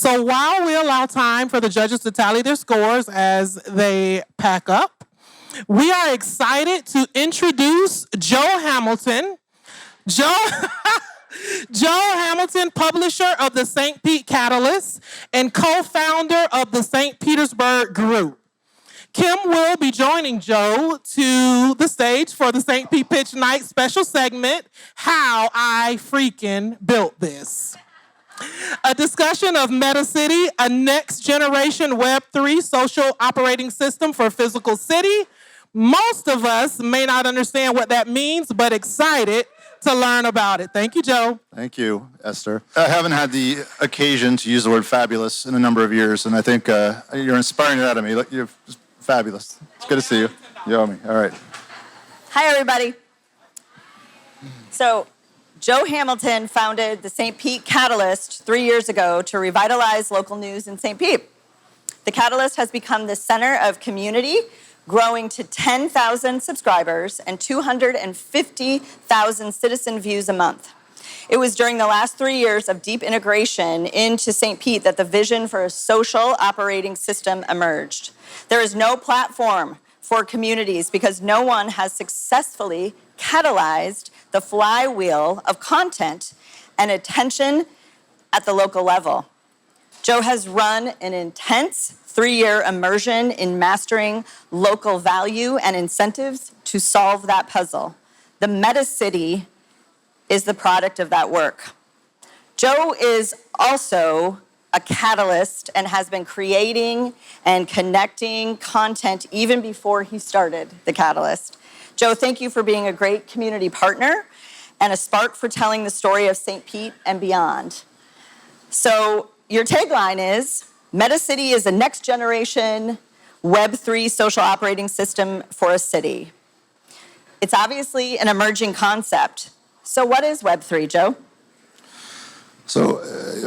So while we allow time for the judges to tally their scores as they pack up, we are excited to introduce Joe Hamilton. Joe Hamilton, publisher of the St. Pete Catalyst and co-founder of the St. Petersburg Group. Kim will be joining Joe to the stage for the St. Pete Pitch Night special segment, How I Freaking Built This. A discussion of Metacity, a next-generation Web3 social operating system for physical city. Most of us may not understand what that means, but excited to learn about it. Thank you, Joe. Thank you, Esther. I haven't had the occasion to use the word fabulous in a number of years, and I think you're inspiring it out of me. You're fabulous. It's good to see you. You owe me. All right. Hi, everybody. So, Joe Hamilton founded the St. Pete Catalyst 3 years ago to revitalize local news in St. Pete. The Catalyst has become the center of community, growing to 10,000 subscribers and 250,000 citizen views a month. It was during the last 3 years of deep integration into St. Pete that the vision for a social operating system emerged. There is no platform for communities because no one has successfully catalyzed the flywheel of content and attention at the local level. Joe has run an intense 3-year immersion in mastering local value and incentives to solve that puzzle. The Metacity is the product of that work. Joe is also a catalyst and has been creating and connecting content even before he started the Catalyst. Joe, thank you for being a great community partner and a spark for telling the story of St. Pete and beyond. So your tagline is, Metacity is a next-generation Web3 social operating system for a city. It's obviously an emerging concept. So what is Web3, Joe? So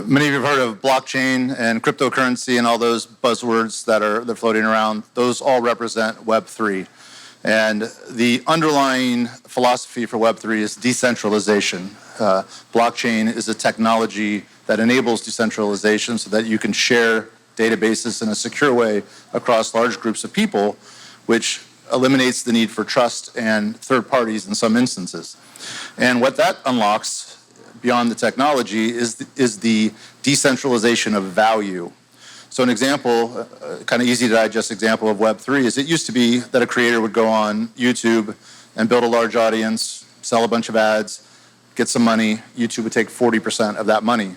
many of you have heard of blockchain and cryptocurrency and all those buzzwords that are floating around. Those all represent Web3. And the underlying philosophy for Web3 is decentralization. Blockchain is a technology that enables decentralization so that you can share databases in a secure way across large groups of people, which eliminates the need for trust and third parties in some instances. And what that unlocks beyond the technology is the decentralization of value. So an example, kind of easy to digest example of Web3 is it used to be that a creator would go on YouTube and build a large audience, sell a bunch of ads, get some money. YouTube would take 40% of that money.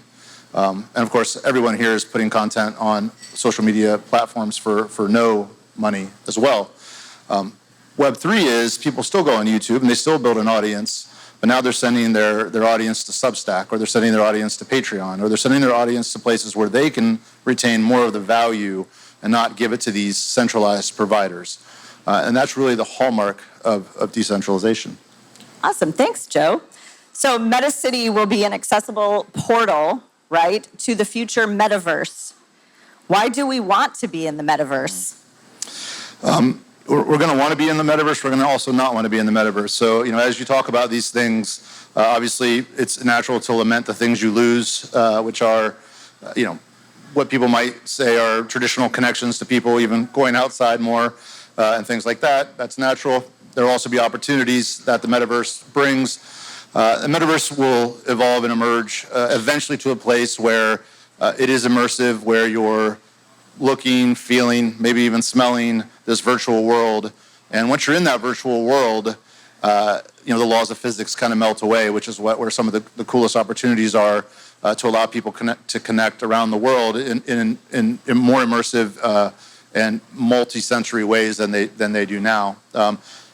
And of course, everyone here is putting content on social media platforms for no money as well. Web3 is people still go on YouTube and they still build an audience, but now they're sending their audience to Substack, or they're sending their audience to Patreon, or they're sending their audience to places where they can retain more of the value and not give it to these centralized providers. And that's really the hallmark of decentralization. Awesome. Thanks, Joe. So Metacity will be an accessible portal, right, to the future Metaverse. Why do we want to be in the Metaverse? We're going to want to be in the Metaverse. We're going to also not want to be in the Metaverse. So, as you talk about these things, obviously it's natural to lament the things you lose, which are, what people might say are traditional connections to people, even going outside more and things like that. That's natural. There will also be opportunities that the Metaverse brings. The Metaverse will evolve and emerge eventually to a place where it is immersive, where you're looking, feeling, maybe even smelling this virtual world. And once you're in that virtual world, the laws of physics kind of melt away, which is where some of the coolest opportunities are to allow people to connect around the world in more immersive and multi-sensory ways than they do now.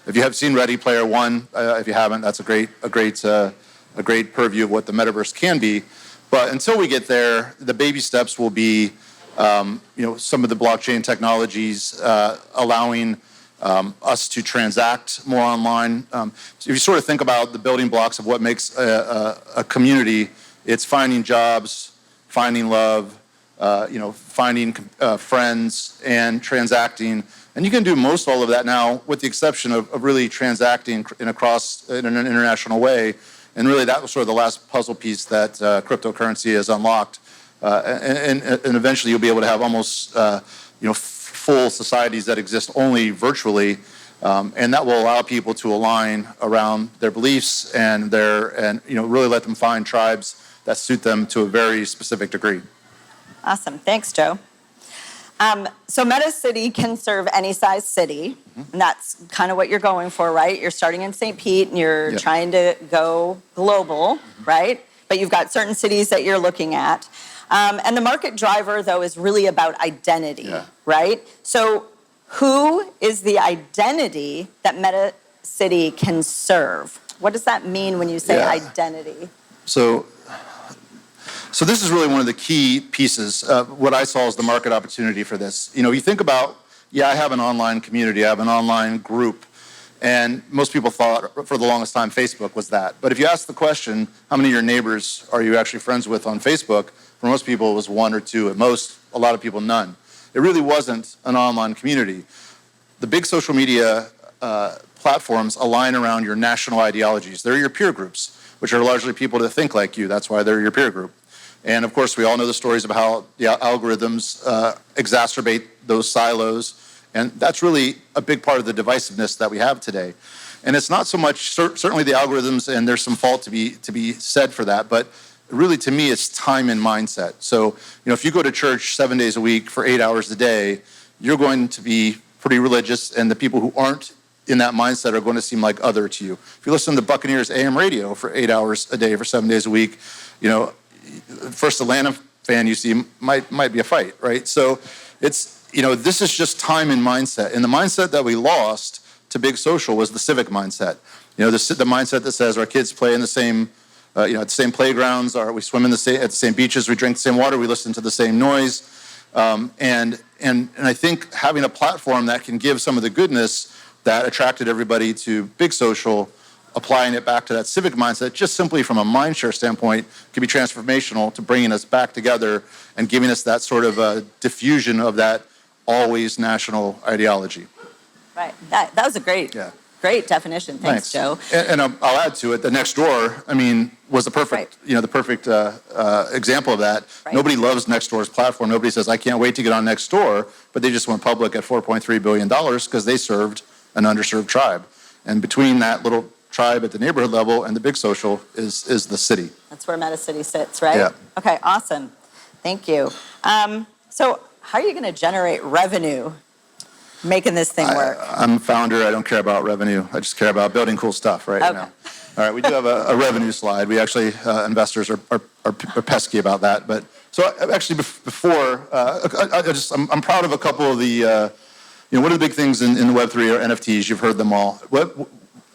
If you have seen Ready Player One, if you haven't, that's a great purview of what the Metaverse can be. But until we get there, the baby steps will be some of the blockchain technologies allowing us to transact more online. So if you sort of think about the building blocks of what makes a community, it's finding jobs, finding love, finding friends, and transacting. And you can do most all of that now, with the exception of really transacting in an international way. And really, that was sort of the last puzzle piece that cryptocurrency has unlocked. and eventually you'll be able to have almost full societies that exist only virtually, and that will allow people to align around their beliefs and really let them find tribes that suit them to a very specific degree. Awesome. Thanks, Joe. So Metacity can serve any size city, and that's kind of what you're going for, right? You're starting in St. Pete, and you're trying to go global, right? But you've got certain cities that you're looking at. And the market driver, though, is really about identity, right? So who is the identity that Metacity can serve? What does that mean when you say identity? So this is really one of the key pieces. What I saw as the market opportunity for this. You think about, I have an online community, I have an online group, and most people thought for the longest time Facebook was that. But if you ask the question, how many of your neighbors are you actually friends with on Facebook? For most people, it was one or two. At most, a lot of people, none. It really wasn't an online community. The big social media platforms align around your national ideologies. They're your peer groups, which are largely people that think like you. That's why they're your peer group. And of course, we all know the stories of how the algorithms exacerbate those silos. And that's really a big part of the divisiveness that we have today. And it's not so much, certainly the algorithms, and there's some fault to be said for that, but really to me, it's time and mindset. So, if you go to church 7 days a week for 8 hours a day, you're going to be pretty religious, and the people who aren't in that mindset are going to seem like other to you. If you listen to Buccaneers AM radio for 8 hours a day for 7 days a week, first Atlanta fan you see might be a fight, right? So it's, this is just time and mindset. And the mindset that we lost to big social was the civic mindset. The mindset that says our kids play in the same, at the same playgrounds, or we swim at the same beaches, we drink the same water, we listen to the same noise. And I think having a platform that can give some of the goodness that attracted everybody to big social, applying it back to that civic mindset, just simply from a mindshare standpoint, can be transformational to bringing us back together and giving us that sort of diffusion of that always national ideology. Right. That was a great definition. Thanks, Joe. And I'll add to it, the Nextdoor, was the perfect, example of that. Right. Nobody loves Nextdoor's platform. Nobody says, I can't wait to get on Nextdoor, but they just went public at $4.3 billion because they served an underserved tribe. And between that little tribe at the neighborhood level and the big social is the city. That's where Metacity sits, right? Yeah. Okay, awesome. Thank you. So how are you going to generate revenue making this thing work? I'm a founder. I don't care about revenue. I just care about building cool stuff right now. All right, we do have a revenue slide. We actually, investors are pesky about that. But so actually before, I'm proud of a couple of the, one of the big things in the Web3 are NFTs. You've heard them all.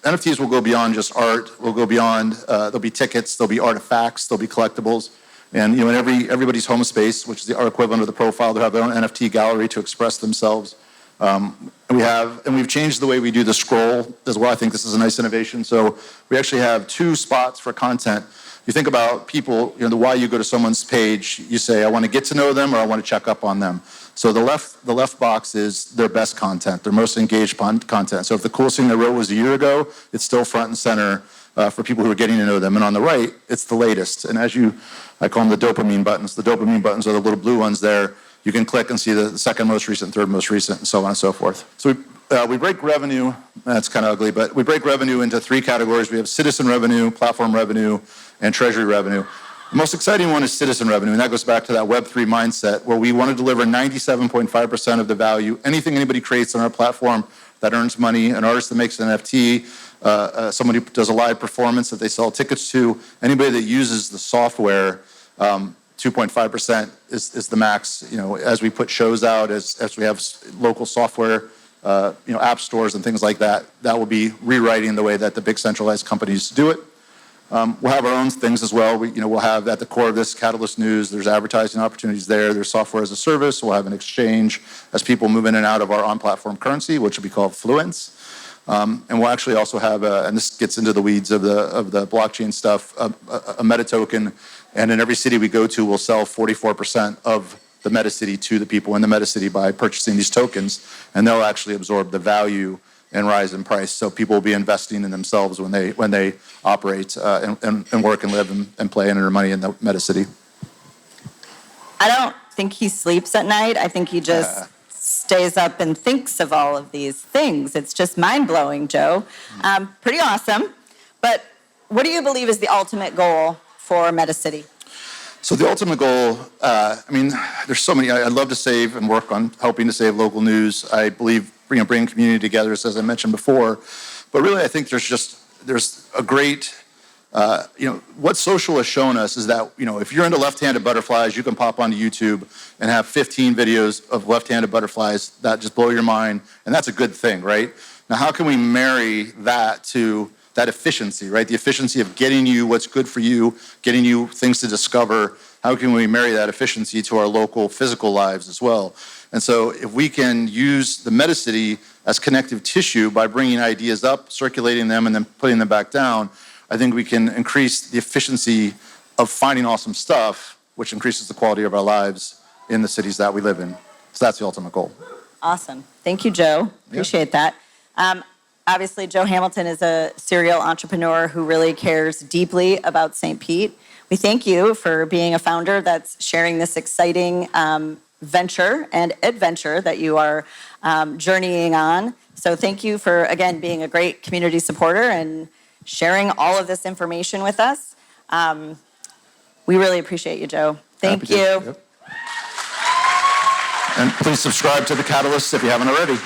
NFTs will go beyond just art. Will go beyond. There'll be tickets. There'll be artifacts. There'll be collectibles. And in everybody's home space, which is our equivalent of the profile, they'll have their own NFT gallery to express themselves. We've changed the way we do the scroll as well. I think this is a nice innovation. So we actually have 2 spots for content. You think about people, the why you go to someone's page, you say, I want to get to know them or I want to check up on them. So the left box is their best content, their most engaged content. So if the coolest thing they wrote was a year ago, it's still front and center for people who are getting to know them. And on the right, it's the latest. And I call them the dopamine buttons. The dopamine buttons are the little blue ones there. You can click and see the second most recent, third most recent, and so on and so forth. So we break revenue, that's kind of ugly, but we break revenue into 3 categories. We have citizen revenue, platform revenue, and treasury revenue. The most exciting one is citizen revenue, and that goes back to that Web3 mindset where we want to deliver 97.5% of the value. Anything anybody creates on our platform that earns money, an artist that makes an NFT, somebody who does a live performance that they sell tickets to, anybody that uses the software, 2.5% is the max. As we put shows out, as we have local software, app stores and things like that, that will be rewriting the way that the big centralized companies do it. We'll have our own things as well. We'll have at the core of this Catalyst News, there's advertising opportunities there. There's software as a service. We'll have an exchange as people move in and out of our on-platform currency, which will be called Fluence. And we'll actually also have, and this gets into the weeds of the blockchain stuff, a meta token. And in every city we go to, we'll sell 44% of the Metacity to the people in the Metacity by purchasing these tokens. And they'll actually absorb the value and rise in price. So people will be investing in themselves when they operate and work and live and play and earn money in the Metacity. I don't think he sleeps at night. I think he just stays up and thinks of all of these things. It's just mind-blowing, Joe. Pretty awesome. But what do you believe is the ultimate goal for Metacity? So the ultimate goal, there's so many. I'd love to save and work on helping to save local news. I believe bringing community together, as I mentioned before. But really, I think there's a great, what social has shown us is that, if you're into left-handed butterflies, you can pop onto YouTube and have 15 videos of left-handed butterflies that just blow your mind, and that's a good thing, right? Now, how can we marry that to that efficiency, right? The efficiency of getting you what's good for you, getting you things to discover. How can we marry that efficiency to our local physical lives as well? And so if we can use the Metacity as connective tissue by bringing ideas up, circulating them, and then putting them back down, I think we can increase the efficiency of finding awesome stuff, which increases the quality of our lives in the cities that we live in. So that's the ultimate goal. Awesome. Thank you, Joe. Appreciate that. Obviously, Joe Hamilton is a serial entrepreneur who really cares deeply about St. Pete. We thank you for being a founder that's sharing this exciting venture and adventure that you are journeying on. So thank you for, again, being a great community supporter and sharing all of this information with us. We really appreciate you, Joe. Thank you. Yep. And please subscribe to The Catalyst if you haven't already.